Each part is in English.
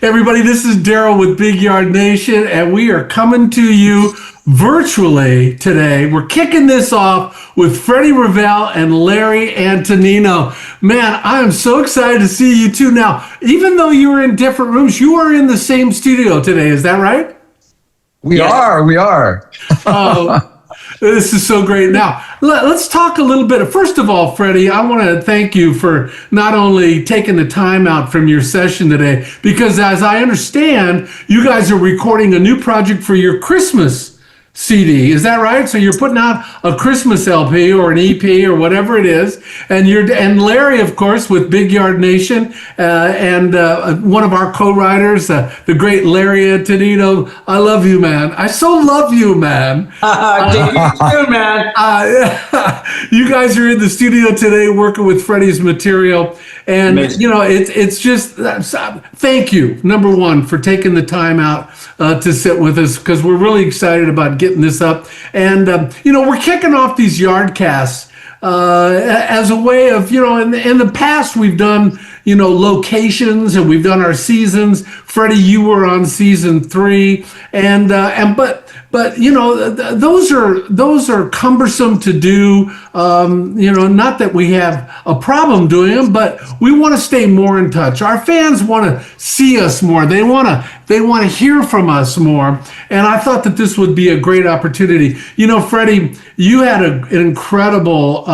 Everybody, this is Darryl with Big Yard Nation, and we are coming to you virtually today. We're kicking this off with Freddy Ravel and Larry Antonino. Man, I am so excited to see you two now. Even though you were in different rooms, you are in the same studio today. Is that right? We are. Oh, this is so great. Now, let's talk a little bit. First of all, Freddie, I want to thank you for not only taking the time out from your session today, because as I understand, you guys are recording a new project for your Christmas CD. Is that right? So you're putting out a Christmas LP or an EP or whatever it is, and Larry, of course, with Big Yard Nation, and one of our co-writers, the great Larry Antonino. I love you, man. I so love you, man. You too, man. You guys are in the studio today working with Freddie's material, and Amazing. you know it's just thank you, number one, for taking the time out to sit with us, because we're really excited about getting this up. And we're kicking off these YardCasts as a way of, in the past we've done locations, and we've done our seasons. Freddie, you were on season 3, but those are cumbersome to do. Not that we have a problem doing them, but we want to stay more in touch. Our fans want to see us more. They want to hear from us more. And I thought that this would be a great opportunity. Freddie, you had an incredible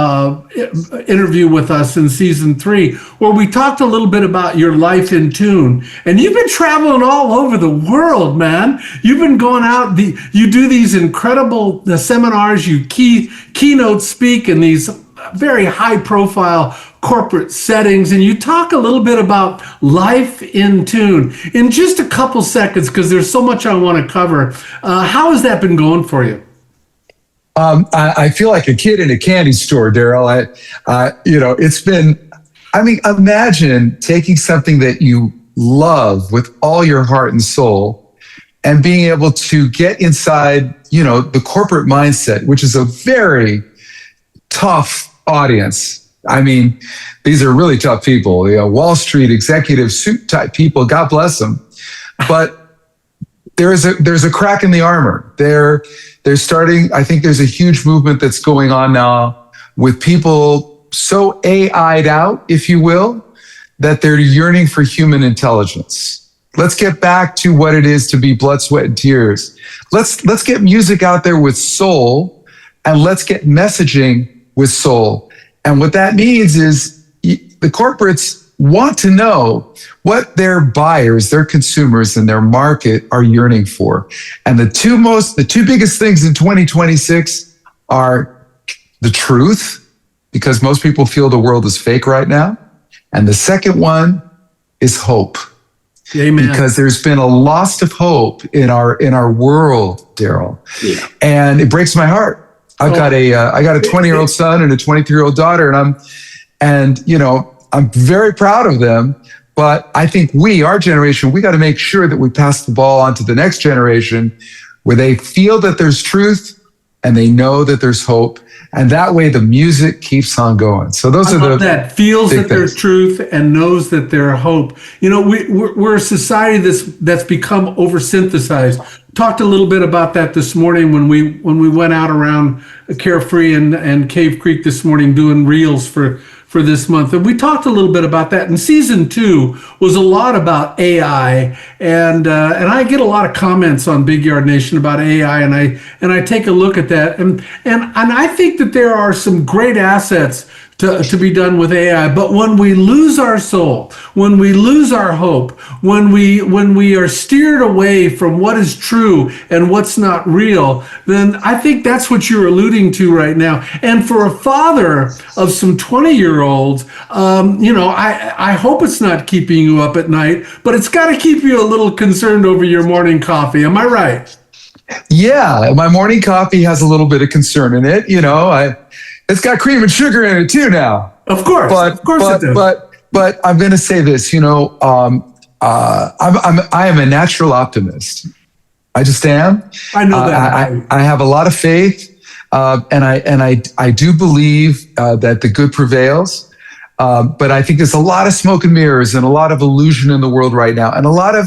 interview with us in season 3, where we talked a little bit about your life in tune. And you've been traveling all over the world, man. You've been going out. You do these incredible seminars. You keynote speak in these very high-profile corporate settings, and you talk a little bit about life in tune in just a couple seconds, because there's so much I want to cover. How has that been going for you? I feel like a kid in a candy store, Darryl. It's been, imagine taking something that you love with all your heart and soul and being able to get inside, the corporate mindset, which is a very tough audience. These are really tough people, Wall Street executive suit type people, God bless them. But there's a crack in the armor. They're starting, I think there's a huge movement that's going on now with people so AI'd out, if you will, that they're yearning for human intelligence. Let's get back to what it is to be blood, sweat, and tears. Let's get music out there with soul, and let's get messaging with soul. And what that means is the corporates want to know what their buyers, their consumers, and their market are yearning for. And the two biggest things in 2026 are the truth, because most people feel the world is fake right now. And the second one is hope. Amen. Because there's been a loss of hope in our world, Darryl. Yeah. And it breaks my heart. I got a 20-year-old son and a 23-year-old daughter, and I'm very proud of them. But I think our generation, we got to make sure that we pass the ball on to the next generation, where they feel that there's truth and they know that there's hope. And that way the music keeps on going. So those are that feels that there's truth and knows that there's hope. We're a society that's become oversynthesized. Talked a little bit about that this morning when we went out around Carefree and Cave Creek this morning doing reels for this month. And we talked a little bit about that. And season 2 was a lot about AI, and I get a lot of comments on Big Yard Nation about AI, and I take a look at that, and I think that there are some great assets to be done with AI. But when we lose our soul, when we lose our hope, when we are steered away from what is true and what's not real, then I think that's what you're alluding to right now. And for a father of some 20-year-olds, I hope it's not keeping you up at night, but it's got to keep you a little concerned over your morning coffee. Am I right? Yeah, my morning coffee has a little bit of concern in it. It's got cream and sugar in it too now. Of course it does. But I'm going to say this. I am a natural optimist. I just am. I know that. I have a lot of faith, and I do believe that the good prevails. But I think there's a lot of smoke and mirrors and a lot of illusion in the world right now. And a lot of,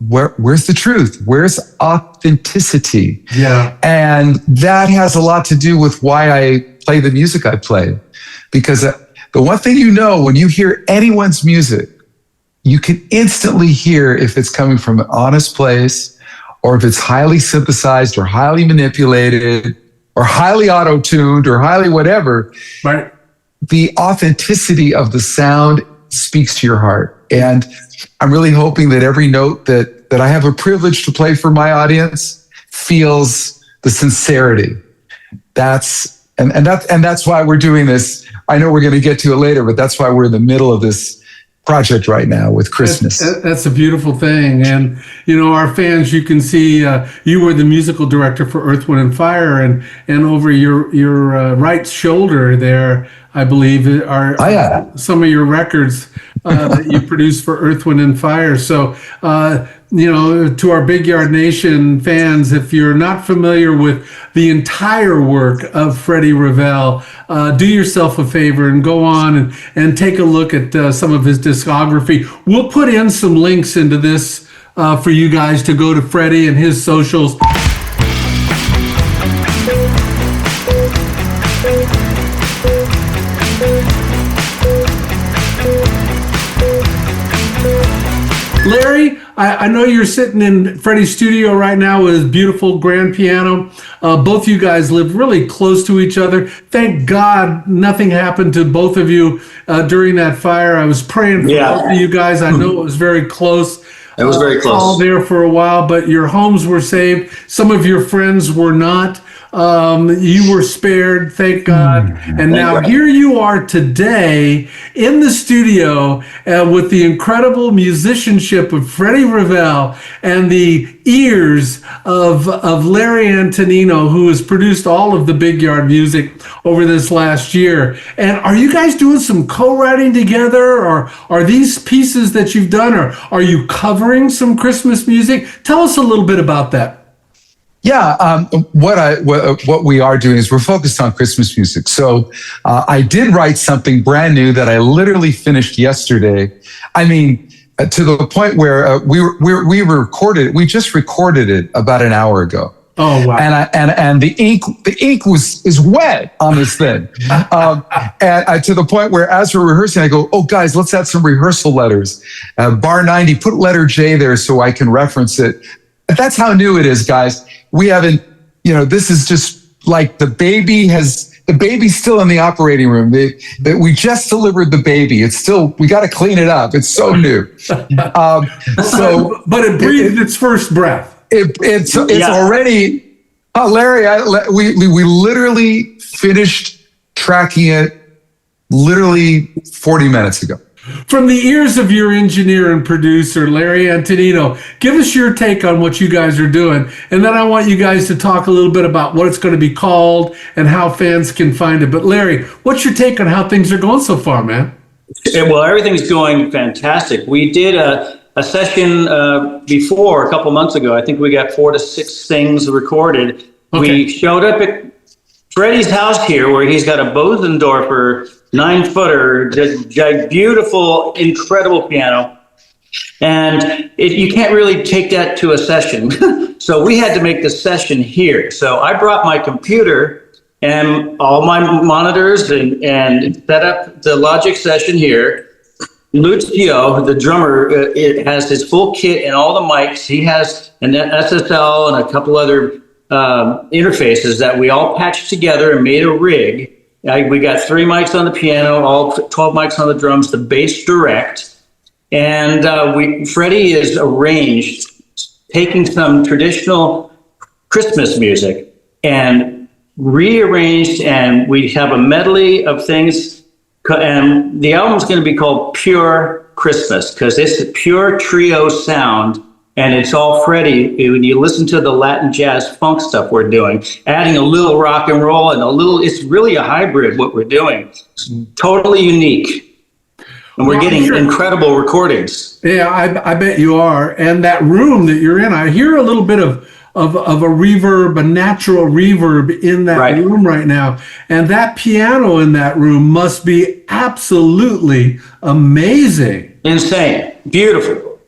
where's the truth? Where's authenticity? Yeah. And that has a lot to do with why I play the music I play. Because the one thing when you hear anyone's music, you can instantly hear if it's coming from an honest place or if it's highly synthesized or highly manipulated or highly auto-tuned or highly whatever. Right. The authenticity of the sound speaks to your heart. And I'm really hoping that every note that I have a privilege to play for my audience feels the sincerity. That's why we're doing this. I know we're going to get to it later, but that's why we're in the middle of this project right now with Christmas. That's a beautiful thing. And, our fans, you can see you were the musical director for Earth, Wind & Fire, and over your right shoulder there, I believe, are some of your records that you produced for Earth, Wind & Fire. So, to our Big Yard Nation fans, if you're not familiar with the entire work of Freddy Ravel, do yourself a favor and go on and take a look at some of his discography. We'll put in some links into this for you guys to go to Freddie and his socials. Larry, I know you're sitting in Freddie's studio right now with his beautiful grand piano. Both you guys live really close to each other. Thank God nothing happened to both of you during that fire. I was praying for both of you guys. I know it was very close. It was very close. All there for a while, but your homes were saved. Some of your friends were not. You were spared, thank God. And now here you are today in the studio with the incredible musicianship of Freddy Ravel and the ears of Larry Antonino, who has produced all of the Big Yard music over this last year. And are you guys doing some co-writing together, or are these pieces that you've done, or are you covering some Christmas music? Tell us a little bit about that. Yeah, what we are doing is we're focused on Christmas music. So I did write something brand new that I literally finished yesterday. I mean, to the point where we just recorded it about an hour ago. Oh wow! And the ink is wet on this thing, and to the point where as we're rehearsing, I go, "Oh guys, let's add some rehearsal letters. Bar 90, put letter J there so I can reference it." That's how new it is, guys. We haven't, this is just like the baby's still in the operating room. We just delivered the baby. It's still, we got to clean it up. It's so new. But it breathed its first breath. It's already, Larry, we literally finished tracking it literally 40 minutes ago. From the ears of your engineer and producer, Larry Antonino, give us your take on what you guys are doing. And then I want you guys to talk a little bit about what it's going to be called and how fans can find it. But Larry, what's your take on how things are going so far, man? Well, everything's going fantastic. We did a session before, a couple months ago. I think we got 4 to 6 things recorded. Okay. We showed up at Freddie's house here, where he's got a Bosendorfer 9-footer, just beautiful, incredible piano. And you can't really take that to a session. So we had to make the session here. So I brought my computer and all my monitors and set up the Logic session here. Lucio, the drummer, it has his full kit and all the mics. He has an SSL and a couple other interfaces that we all patched together and made a rig. We got 3 mics on the piano, all 12 mics on the drums, the bass direct. And Freddie is arranged, taking some traditional Christmas music and rearranged, and we have a medley of things. And the album's going to be called Pure Christmas, because it's a pure trio sound. And it's all Freddie. When you listen to the Latin jazz funk stuff we're doing, adding a little rock and roll and it's really a hybrid what we're doing. It's totally unique. And we're getting incredible recordings. Yeah, I bet you are. And that room that you're in, I hear a little bit of a reverb, a natural reverb in that room right now. And that piano in that room must be absolutely amazing. Insane. Beautiful.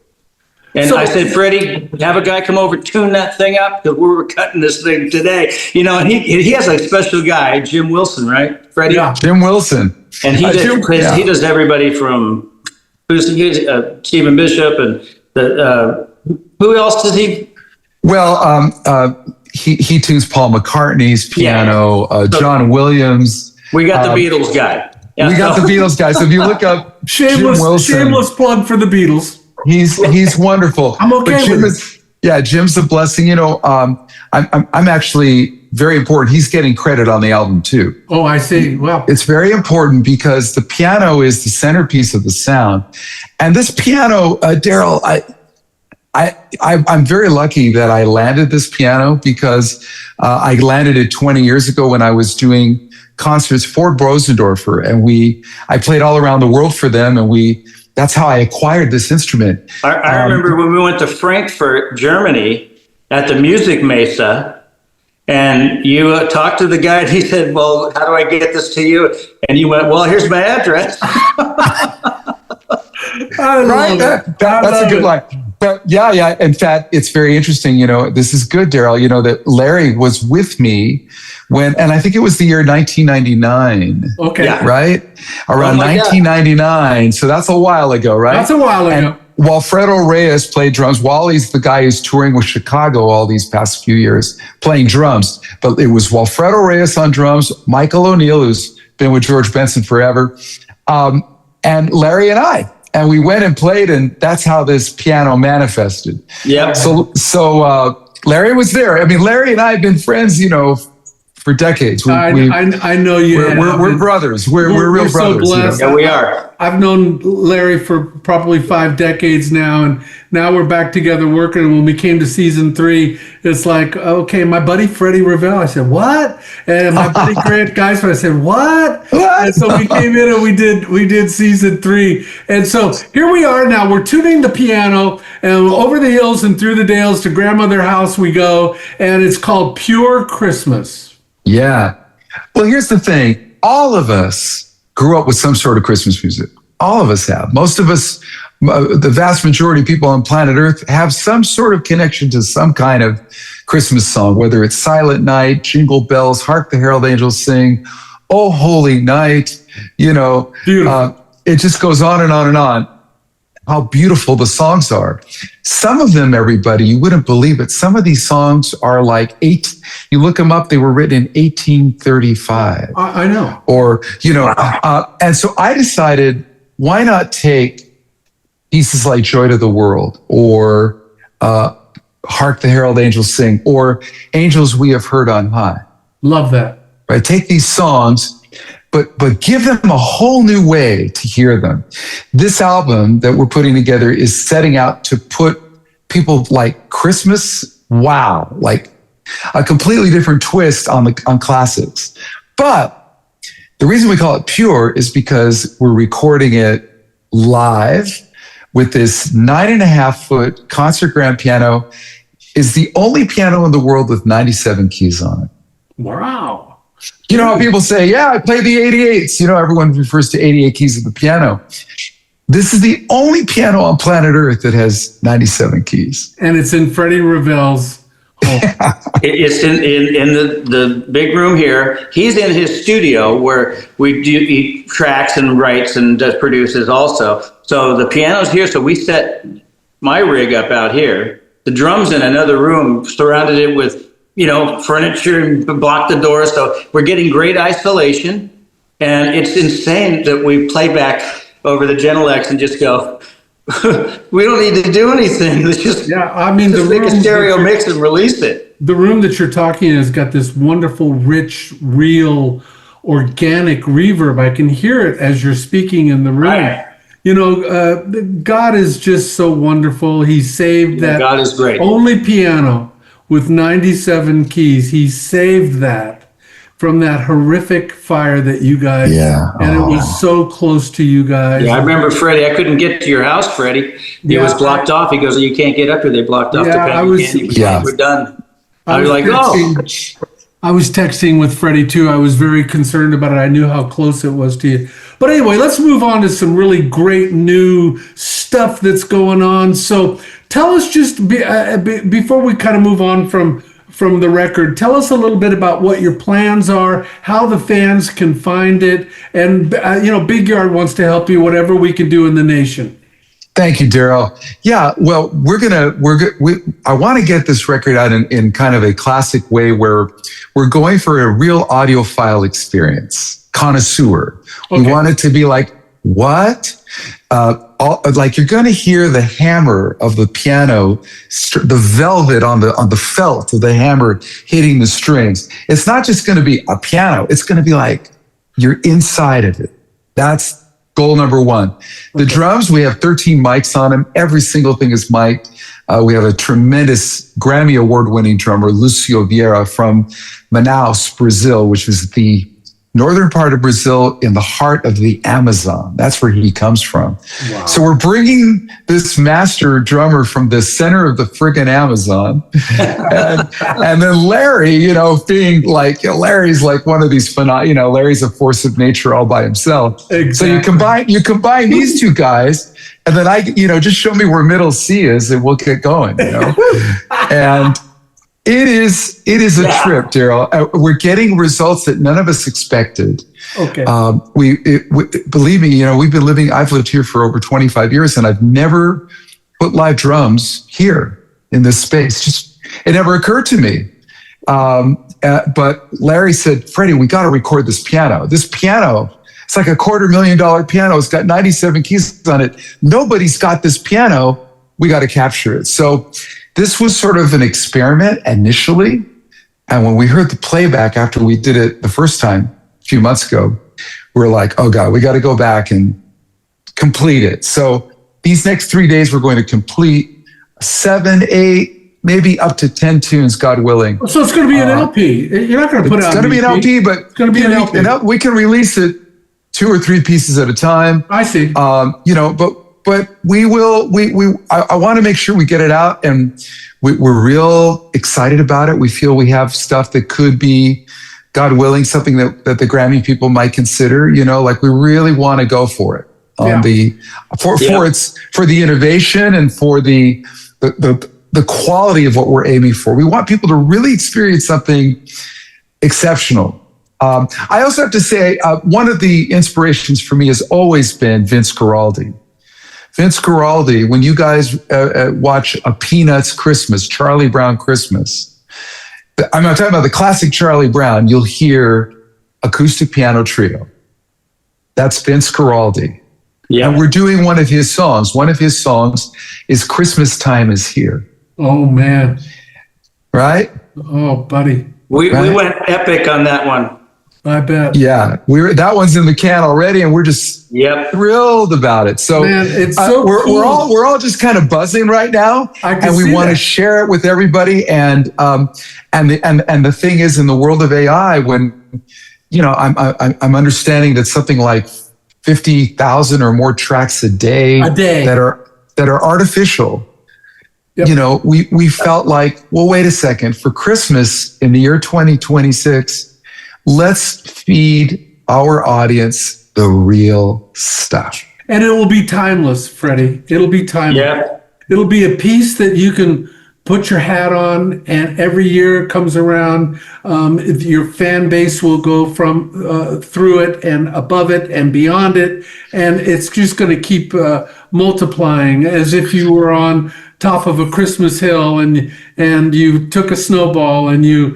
And I said, Freddie, have a guy come over, tune that thing up, because we were cutting this thing today. You know, and he has a special guy, Jim Wilson, right, Freddie? Yeah, Jim Wilson. And he does everybody from Stephen Bishop and who else does he? Well, he tunes Paul McCartney's piano, John Williams. We got the Beatles guy. Yeah, we got the Beatles guy. So if you look up Jim Wilson, shameless plug for the Beatles. He's wonderful. I'm okay with it. Jim's a blessing. You know, I'm actually very important. He's getting credit on the album too. Oh, I see. Well, it's very important because the piano is the centerpiece of the sound, and this piano, Darryl, I'm very lucky that I landed this piano because I landed it 20 years ago when I was doing concerts for Brosendorfer, and I played all around the world for them, and that's how I acquired this instrument. I remember when we went to Frankfurt, Germany, at the Music Mesa, and you talked to the guy, and he said, well, how do I get this to you? And you went, well, here's my address. That's a good line. But yeah. In fact, it's very interesting. You know, this is good, Darryl. You know that Larry was with me and I think it was the year 1999. Okay. Yeah. Right around 1999. So that's a while ago, right? That's a while ago. And while Fredo Reyes played drums, Wally's the guy who's touring with Chicago all these past few years playing drums. But it was Walfredo Reyes on drums, Michael O'Neill, who's been with George Benson forever, and Larry and I. And we went and played, and that's how this piano manifested. Yeah. So Larry was there. I mean, Larry and I have been friends, you know, for decades. I know you. We're brothers. We're real brothers. So blessed. You know? Yeah, we are. I've known Larry for probably 5 decades now, and now we're back together working. And when we came to season 3, it's like, okay, my buddy Freddy Ravel. I said, what? And my buddy Grant Geisler. I said, what? And so we came in and we did season 3. And so here we are now. We're tuning the piano, and over the hills and through the dales to grandmother house we go, and it's called Pure Christmas. Yeah. Well, here's the thing. All of us grew up with some sort of Christmas music. All of us have. Most of us, the vast majority of people on planet Earth have some sort of connection to some kind of Christmas song, whether it's Silent Night, Jingle Bells, Hark the Herald Angels Sing, Oh Holy Night, you know, it just goes on and on and on. How beautiful the songs are. Some of them, everybody, you wouldn't believe it. Some of these songs are like you look them up, they were written in 1835. I know. Or, you know, and so I decided, why not take pieces like Joy to the World or Hark the Herald Angels Sing or Angels We Have Heard on High. Love that. Right? Take these songs, but give them a whole new way to hear them. This album that we're putting together is setting out to put people like Christmas, like a completely different twist on classics. But the reason we call it Pure is because we're recording it live with this 9.5-foot concert grand piano. Is the only piano in the world with 97 keys on it. Wow. You know how people say, yeah, I play the 88s. You know, everyone refers to 88 keys of the piano. This is the only piano on planet Earth that has 97 keys. And it's in Freddy Ravel's home. It's in the big room here. He's in his studio where he tracks and writes and produces also. So the piano's here. So we set my rig up out here. The drums in another room, surrounded it with furniture and block the doors. So we're getting great isolation. And it's insane that we play back over the Genelex and just go, we don't need to do anything. Let's just, make a stereo mix and release it. The room that you're talking in has got this wonderful, rich, real, organic reverb. I can hear it as you're speaking in the room. Right. God is just so wonderful. He saved that. God is great. Only piano with 97 keys. He saved that from that horrific fire that you guys, and it was so close to you guys. Yeah, I remember Freddie. I couldn't get to your house, Freddie. It was blocked off. He goes, you can't get up here. They blocked off the panel. We're done. I was like, oh. I was texting with Freddie too. I was very concerned about it. I knew how close it was to you. But anyway, let's move on to some really great new stuff that's going on. So tell us just before we kind of move on from the record, tell us a little bit about what your plans are, how the fans can find it, and Big Yard wants to help you whatever we can do in the nation. Thank you, Darryl. Yeah, well, I want to get this record out in kind of a classic way where we're going for a real audiophile experience, connoisseur. Okay. We want it to be like, what? Like you're going to hear the hammer of the piano, the velvet on the felt of the hammer hitting the strings. It's not just going to be a piano. It's going to be like you're inside of it. That's goal number one. The drums, we have 13 mics on them. Every single thing is mic'd. We have a tremendous Grammy award-winning drummer, Lucio Vieira from Manaus, Brazil, which is the northern part of Brazil in the heart of the Amazon. That's where he comes from. Wow. So we're bringing this master drummer from the center of the friggin' Amazon. and then Larry, being like, Larry's like one of these Larry's a force of nature all by himself. Exactly. So you combine these two guys, and then just show me where middle C is and we'll get going, And It is a trip, Darryl. We're getting results that none of us expected. Okay. Believe me, I've lived here for over 25 years and I've never put live drums here in this space. It never occurred to me. But Larry said, Freddie, we got to record this piano. This piano, it's like a $250,000 piano. It's got 97 keys on it. Nobody's got this piano. We got to capture it. So this was sort of an experiment initially. And when we heard the playback after we did it the first time a few months ago, we were like, oh God, we got to go back and complete it. So these next 3 days, we're going to complete 7, 8, maybe up to 10 tunes, God willing. So it's going to be an LP. You're not going to put it out. It's going to be an LP, but it's going to be an LP. We can release it 2 or 3 pieces at a time. I see. But we will. I want to make sure we get it out, and we're real excited about it. We feel we have stuff that could be, God willing, something that the Grammy people might consider. Like we really want to go for it for the innovation and for the quality of what we're aiming for. We want people to really experience something exceptional. I also have to say one of the inspirations for me has always been Vince Guaraldi. Vince Guaraldi, when you guys watch A Peanuts Christmas, Charlie Brown Christmas, I'm not talking about the classic Charlie Brown, you'll hear acoustic piano trio. That's Vince Guaraldi. Yeah. And we're doing one of his songs. One of his songs is Christmas Time Is Here. Oh, man. Right? Oh, buddy. We went epic on that one. I bet. Yeah, that one's in the can already, and we're just thrilled about it. So, man, it's so cool. we're all just kind of buzzing right now, and we want to share it with everybody. And the thing is, in the world of AI, when I'm understanding that something like 50,000 or more tracks a day that are artificial. Yep. We felt like, well, wait a second. For Christmas in the year 2026. Let's feed our audience the real stuff. And it will be timeless, Freddie. It'll be timeless. Yeah. It'll be a piece that you can put your hat on, and every year it comes around, your fan base will go from through it and above it and beyond it. And it's just going to keep multiplying as if you were on top of a Christmas hill and you took a snowball and it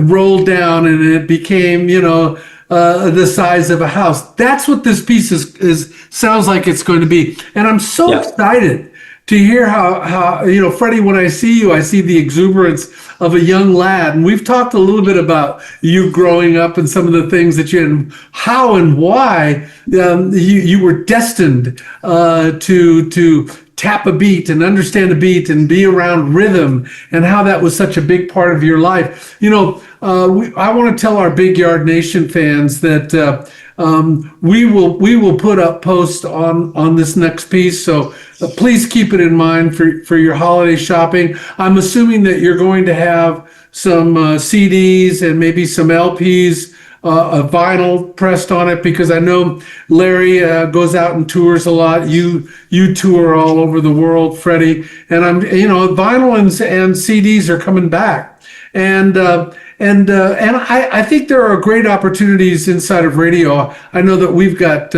rolled down and it became, the size of a house. That's what this piece is sounds like it's going to be. And I'm so excited to hear how Freddie, when I see you, I see the exuberance of a young lad. And we've talked a little bit about you growing up and some of the things that you had, and how and why you were destined to tap a beat and understand a beat and be around rhythm, and how that was such a big part of your life. I want to tell our Big Yard Nation fans that we will put up posts on this next piece. So please keep it in mind for your holiday shopping. I'm assuming that you're going to have some CDs and maybe some LPs, a vinyl pressed on it, because I know Larry goes out and tours a lot. You tour all over the world, Freddie, and vinyl and CDs are coming back, and I think there are great opportunities inside of radio. I know that we've got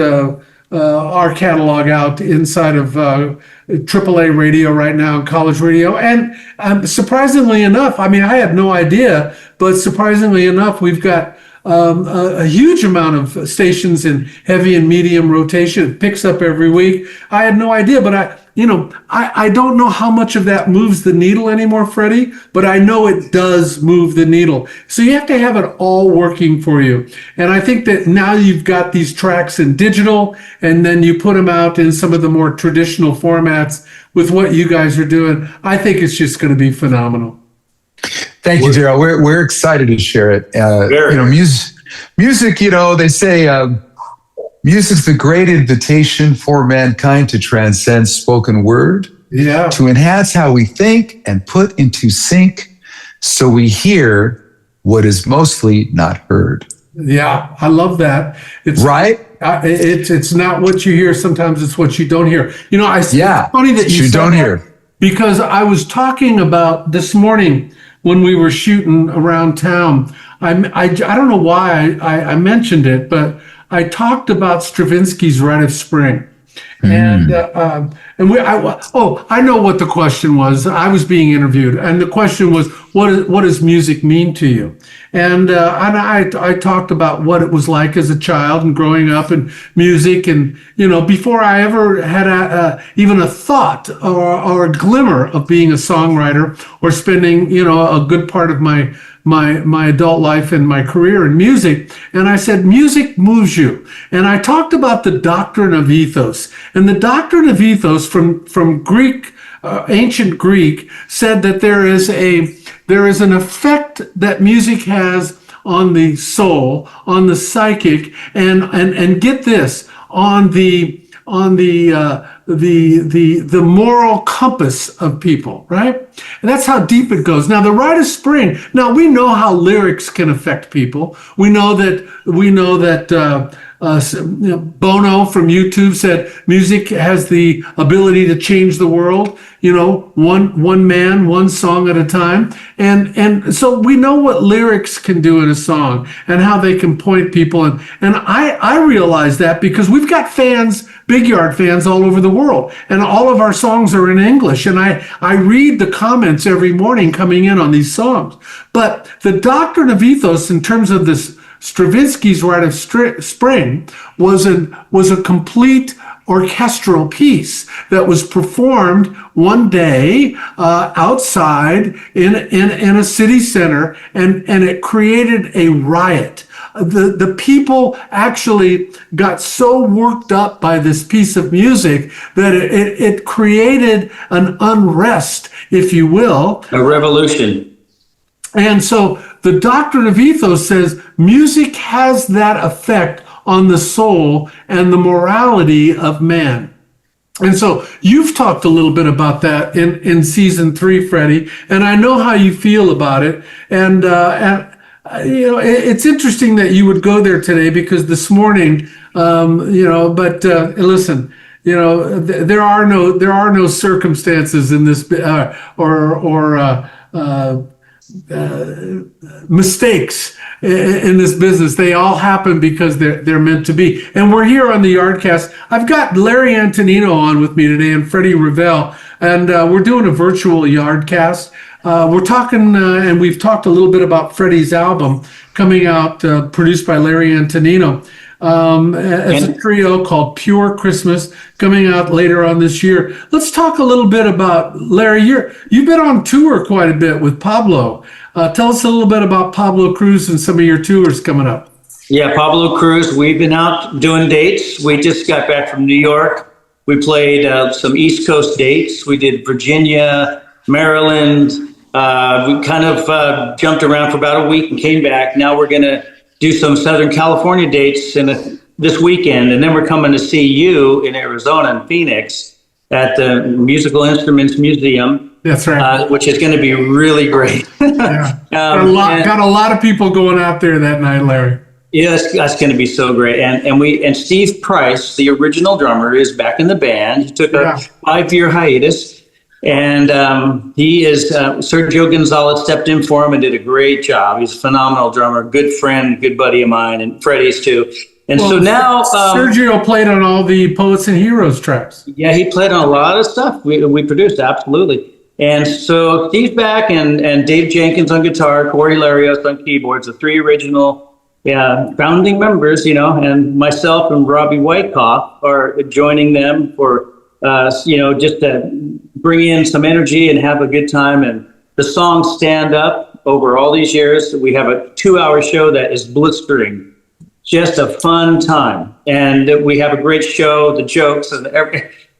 our catalog out inside of AAA radio right now, college radio, and surprisingly enough, I mean, I had no idea, but surprisingly enough, we've got a huge amount of stations in heavy and medium rotation. It picks up every week. I had no idea, but I don't know how much of that moves the needle anymore, Freddie, but I know it does move the needle. So you have to have it all working for you. And I think that now you've got these tracks in digital, and then you put them out in some of the more traditional formats with what you guys are doing. I think it's just going to be phenomenal. Thank you, Darryl. We're excited to share it. Music. They say music's the great invitation for mankind to transcend spoken word, to enhance how we think and put into sync, so we hear what is mostly not heard. Yeah, I love that. It's right. It's not what you hear. Sometimes it's what you don't hear. It's funny that you don't hear, because I was talking about this morning when we were shooting around town. I don't know why I mentioned it, but I talked about Stravinsky's Rite of Spring. And I know what the question was. I was being interviewed, and the question was, what does music mean to you? And I talked about what it was like as a child and growing up in music, and before I ever had even a thought or a glimmer of being a songwriter or spending a good part of my adult life and my career in music. And I said, music moves you. And I talked about the doctrine of ethos. And the doctrine of ethos from Greek, ancient Greek, said that there is an effect that music has on the soul, on the psychic, and get this, on the moral compass of people, right? And that's how deep it goes. Now, the Rite of Spring. Now, we know how lyrics can affect people. We know that Bono from YouTube said music has the ability to change the world. One man, one song at a time. And so we know what lyrics can do in a song and how they can point people. And I realize that because we've got fans, Big Yard fans all over the world, and all of our songs are in English. And I read the comments every morning coming in on these songs. But the doctrine of ethos, in terms of this Stravinsky's Rite of Spring, was a complete orchestral piece that was performed one day outside in a city center, and it created a riot. The people actually got so worked up by this piece of music that it created an unrest, if you will. A revolution. And so the doctrine of ethos says music has that effect on the soul and the morality of man. And so you've talked a little bit about that in season 3, Freddie, and I know how you feel about it. And it's interesting that you would go there today, because this morning, listen, there are no circumstances in this mistakes in this business. They all happen because they're meant to be. And we're here on the YardCast. I've got Larry Antonino on with me today and Freddy Ravel, and we're doing a virtual YardCast. We're talking, and we've talked a little bit about Freddie's album coming out, produced by Larry Antonino. It's a trio called Pure Christmas, coming out later on this year. Let's talk a little bit about, Larry, you've been on tour quite a bit with Pablo. Tell us a little bit about Pablo Cruz and some of your tours coming up. Yeah, Pablo Cruz, we've been out doing dates. We just got back from New York. We played some East Coast dates. We did Virginia, Maryland. We kind of jumped around for about a week and came back. Now we're going to do some Southern California dates in this weekend, and then we're coming to see you in Arizona in Phoenix at the Musical Instruments Museum. That's right. Which is going to be really great. Yeah. Got a lot of people going out there that night, Larry. Yeah, that's going to be so great. And Steve Price, the original drummer, is back in the band. He took a 5-year hiatus, and Sergio Gonzalez stepped in for him and did a great job. He's a phenomenal drummer, good friend, good buddy of mine, and Freddie's too. And so now Sergio played on all the Poets and Heroes tracks. Yeah, he played on a lot of stuff we produced, absolutely. And so Steve's back, and Dave Jenkins on guitar, Corey Larios on keyboards, the 3 original founding members, and myself and Robbie Whitecoff are joining them for, just to bring in some energy and have a good time. And the songs stand up over all these years. We have a 2-hour show that is blistering, just a fun time. And we have a great show, the jokes, and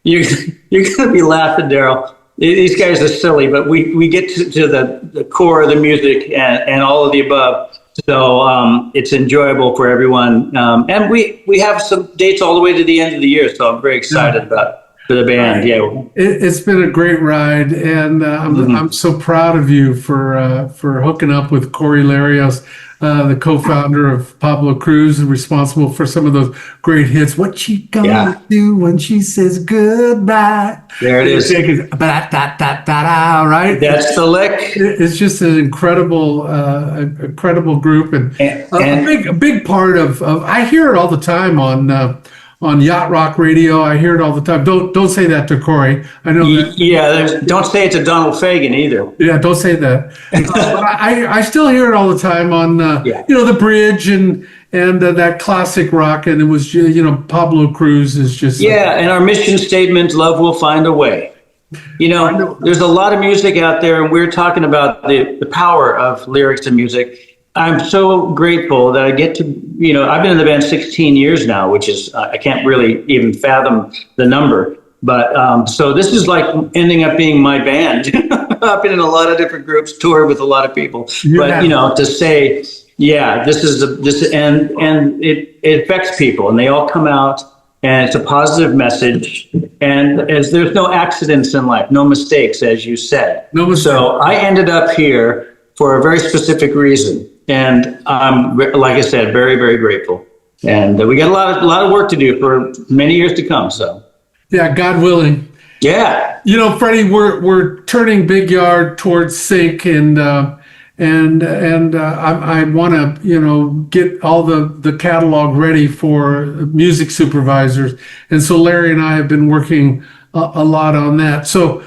you're going to be laughing, Darryl. These guys are silly, but we get to the core of the music and all of the above. So it's enjoyable for everyone. And we have some dates all the way to the end of the year. So I'm very excited for the band. Yeah, it's been a great ride, and I'm so proud of you for hooking up with Corey Larios, the co-founder of Pablo Cruz, and responsible for some of those great hits. What she gonna do when she says goodbye? There it is. Right? That's the lick. It's just an incredible group, and a big part of. I hear it all the time on Yacht Rock Radio. I hear it all the time. Don't say that to Corey. I know that. Yeah, don't say it to Donald Fagen either. Yeah, don't say that. But I still hear it all the time on the bridge and that classic rock. And it was Pablo Cruz is just and our mission statement: love will find a way. There's a lot of music out there, and we're talking about the power of lyrics and music. I'm so grateful that I get to, I've been in the band 16 years now, which is, I can't really even fathom the number. But so this is like ending up being my band. I've been in a lot of different groups, toured with a lot of people. But, to say, and it affects people, and they all come out, and it's a positive message. And as there's no accidents in life, no mistakes, as you said. No mistakes. So I ended up here for a very specific reason. And I'm, like I said, very, very grateful. And we got a lot of work to do for many years to come. So, yeah, God willing. Yeah. Freddie, we're turning Big Yard towards sync, and I want to get all the catalog ready for music supervisors. And so Larry and I have been working a lot on that. So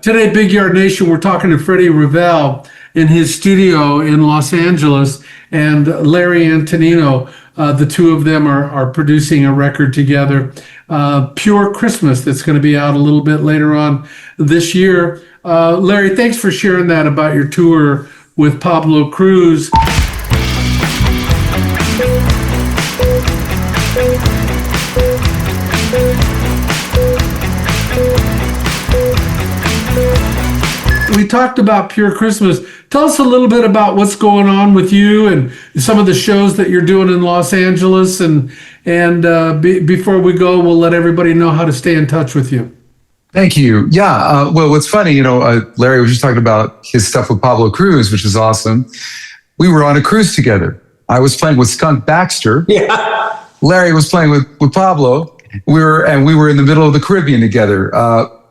today, Big Yard Nation, we're talking to Freddy Ravel in his studio in Los Angeles, and Larry Antonino. The two of them are producing a record together, Pure Christmas, that's going to be out a little bit later on this year. Larry, thanks for sharing that about your tour with Pablo Cruz. We talked about Pure Christmas. Tell us a little bit about what's going on with you and some of the shows that you're doing in Los Angeles. And before we go, we'll let everybody know how to stay in touch with you. Thank you. Yeah. Well, what's funny, Larry was just talking about his stuff with Pablo Cruz, which is awesome. We were on a cruise together. I was playing with Skunk Baxter. Yeah. Larry was playing with Pablo. We were in the middle of the Caribbean together.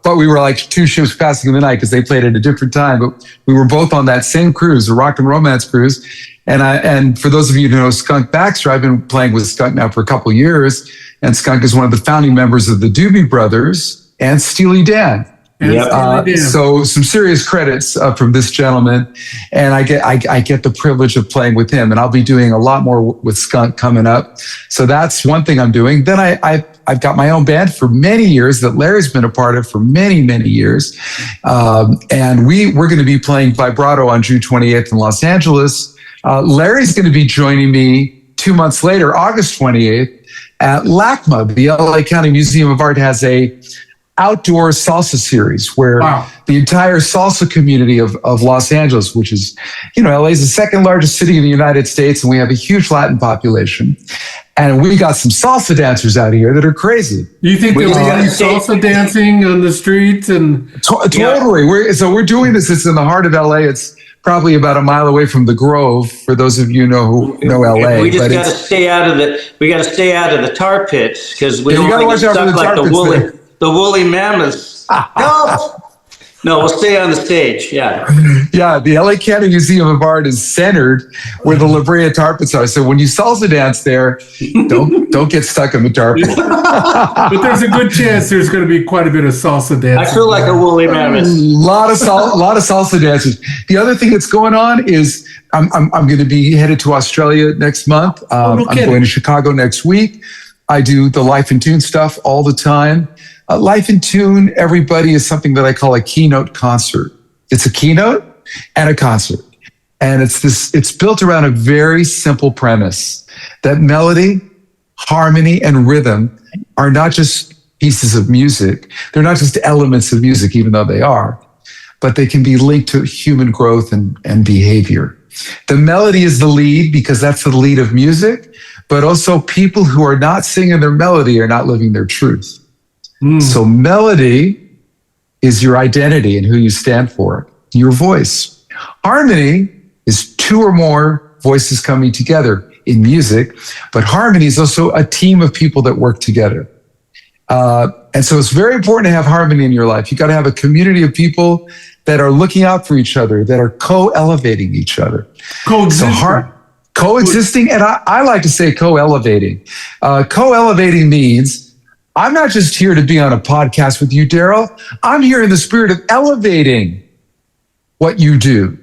But we were like two ships passing in the night because they played at a different time. But we were both on that same cruise, the Rock and Romance cruise. And for those of you who know Skunk Baxter, I've been playing with Skunk now for a couple of years. And Skunk is one of the founding members of the Doobie Brothers and Steely Dan. So some serious credits from this gentleman, and I get the privilege of playing with him, and I'll be doing a lot more with Skunk coming up. So that's one thing I'm doing. Then I've got my own band for many years that Larry's been a part of for many, many years, and we're going to be playing Vibrato on June 28th in Los Angeles. Larry's going to be joining me 2 months later, August 28th, at LACMA. The LA County Museum of Art has a outdoor salsa series where the entire salsa community of Los Angeles, which is, LA is the second largest city in the United States, and we have a huge Latin population. And we got some salsa dancers out here that are crazy. You think there'll be any salsa dancing on the streets? And totally. We're doing this. It's in the heart of LA. It's probably about a mile away from the Grove. For those of you who know LA, we just got to stay out of the. We got to stay out of the tar pits because we don't want to get stuck like the woolly mammoths. No, we'll stay on the stage. Yeah. Yeah. The LA County Museum of Art is centered where the La Brea tar pits are. So when you salsa dance there, don't get stuck in the tar pit. But there's a good chance there's going to be quite a bit of salsa dancing. I feel like a woolly mammoth. A lot of salsa dancers. The other thing that's going on is I'm going to be headed to Australia next month. I'm going to Chicago next week. I do the Life in Tune stuff all the time. Life in Tune, everybody, is something that I call a keynote concert. It's a keynote and a concert. And it's built around a very simple premise that melody, harmony, and rhythm are not just pieces of music. They're not just elements of music, even though they are, but they can be linked to human growth and behavior. The melody is the lead because that's the lead of music, but also people who are not singing their melody are not living their truth. So melody is your identity and who you stand for, your voice. Harmony is two or more voices coming together in music, but harmony is also a team of people that work together. And so it's very important to have harmony in your life. You got to have a community of people that are looking out for each other, that are co-elevating each other. Coexisting, and I like to say co-elevating. Co-elevating means I'm not just here to be on a podcast with you, Darryl. I'm here in the spirit of elevating what you do.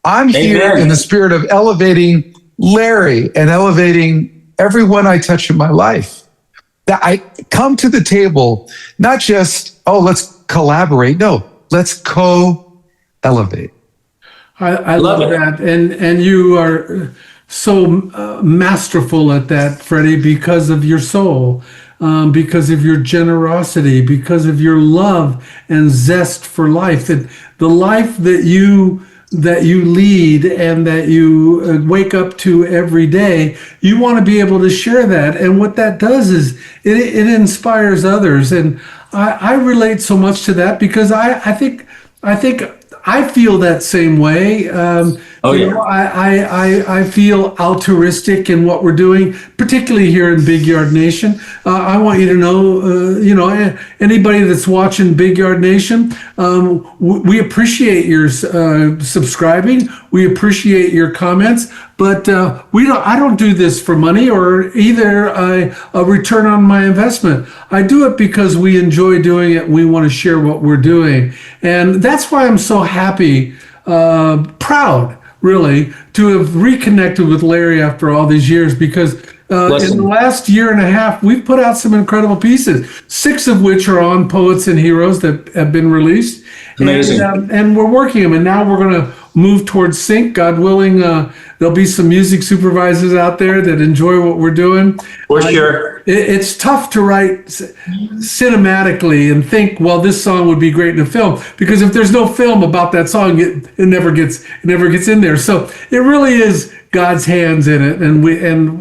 I'm here in the spirit of elevating Larry and elevating everyone I touch in my life. That I come to the table, not just, let's collaborate. No, let's co-elevate. I love that. And you are so masterful at that, Freddie, because of your soul. Because of your generosity, because of your love and zest for life, that the life that you lead and that you wake up to every day, you want to be able to share that. And what that does is it inspires others. And I relate so much to that because I think I feel that same way. I feel altruistic in what we're doing, particularly here in Big Yard Nation. I want you to know, anybody that's watching Big Yard Nation, we appreciate your subscribing. We appreciate your comments, but I don't do this for money or either a return on my investment. I do it because we enjoy doing it. We want to share what we're doing, and that's why I'm so happy, proud, really, to have reconnected with Larry after all these years, because in the last year and a half, we've put out some incredible pieces, 6 of which are on Poets and Heroes that have been released. Amazing. And we're working them, and now we're going to move towards sync. God willing, there'll be some music supervisors out there that enjoy what we're doing. For sure. It's tough to write cinematically and think, well, this song would be great in a film, because if there's no film about that song, it never gets in there. So it really is God's hands in it, and you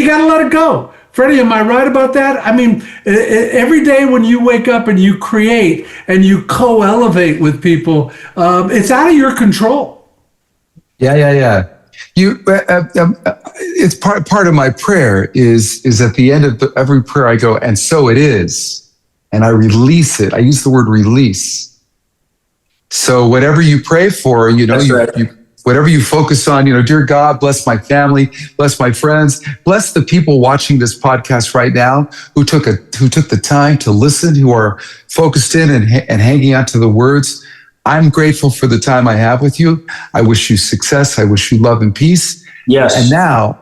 got to let it go. Freddie, am I right about that? I mean, every day when you wake up and you create and you co-elevate with people, it's out of your control. Yeah. It's part of my prayer is at the end of every prayer I go, and so it is, and I release it. I use the word release. So whatever you pray for, whatever you focus on, dear God, bless my family, bless my friends, bless the people watching this podcast right now who took the time to listen, who are focused in and hanging on to the words. I'm grateful for the time I have with you. I wish you success. I wish you love and peace. Yes. And now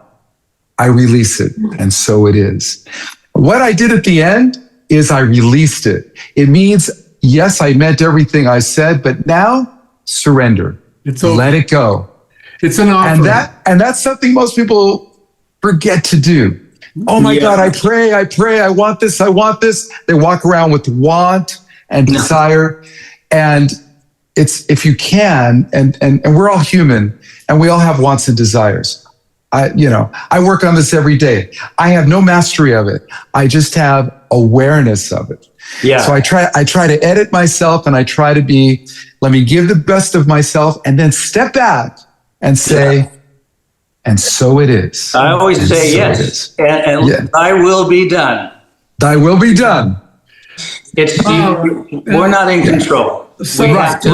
I release it. And so it is. What I did at the end is I released it. It means, yes, I meant everything I said, but now surrender. Let it go. It's an offering. And that's something most people forget to do. Oh my Yeah. God, I pray, I want this, I want this. They walk around with want and desire. And it's, if you can, and we're all human and we all have wants and desires. I work on this every day. I have no mastery of it. I just have awareness of it. Yeah. So I try to edit myself, and I try to be, let me give the best of myself and then step back and say, and so it is. I always And say so yes, it is. and Yeah. thy will be done. Thy will be done. It's we're not in control. So- We Right. have to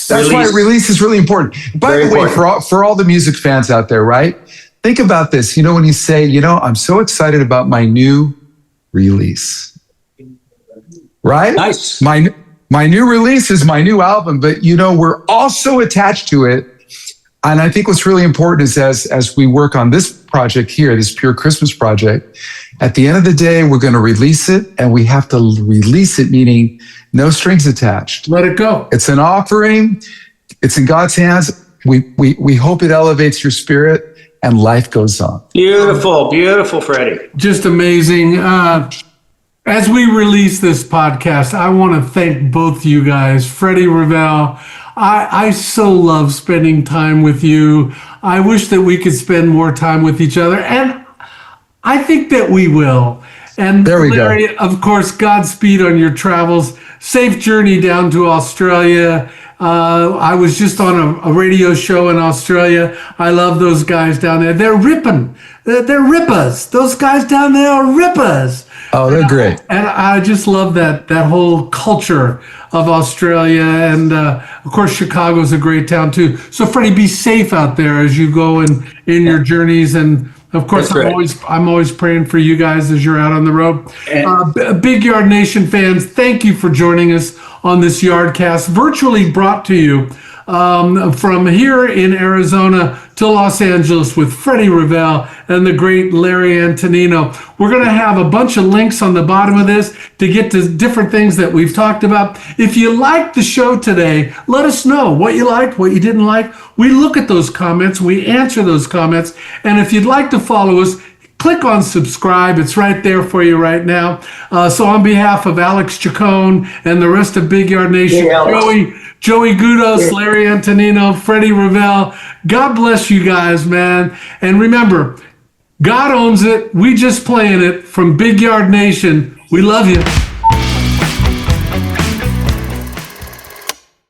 That's why release is really important. By Very the way, important. for all the music fans out there, right? Think about this. When you say, I'm so excited about my new release, right? Nice. My new release is my new album, but we're also attached to it. And I think what's really important is as we work on this project here, this Pure Christmas project, at the end of the day, we're going to release it, and we have to release it, meaning no strings attached. Let it go. It's an offering. It's in God's hands. We hope it elevates your spirit, and life goes on. Beautiful, beautiful, Freddie. Just amazing. As we release this podcast, I want to thank both you guys, Freddy Ravel. I so love spending time with you. I wish that we could spend more time with each other, and I think that we will. And There we Larry, go. of course, Godspeed on your travels. Safe journey down to Australia. I was just on a radio show in Australia. I love those guys down there. They're ripping. They're rippers. Those guys down there are rippers. Oh, they're great. And I just love that whole culture of Australia. And of course, Chicago's a great town too. So Freddie, be safe out there as you go in your journeys. And of course, That's right. I'm always praying for you guys as you're out on the road. Big Yard Nation fans, thank you for joining us on this YardCast, virtually brought to you from here in Arizona to Los Angeles with Freddy Ravel and the great Larry Antonino. We're going to have a bunch of links on the bottom of this to get to different things that we've talked about. If you liked the show today, let us know what you liked, what you didn't like. We look at those comments, we answer those comments, and if you'd like to follow us, click on subscribe. It's right there for you right now. So on behalf of Alex Chacon and the rest of Big Yard Nation, Hey, Alex. Joey Gudos, Larry Antonino, Freddie Ravel, God bless you guys, man. And remember, God owns it. We just playing it from Big Yard Nation. We love you.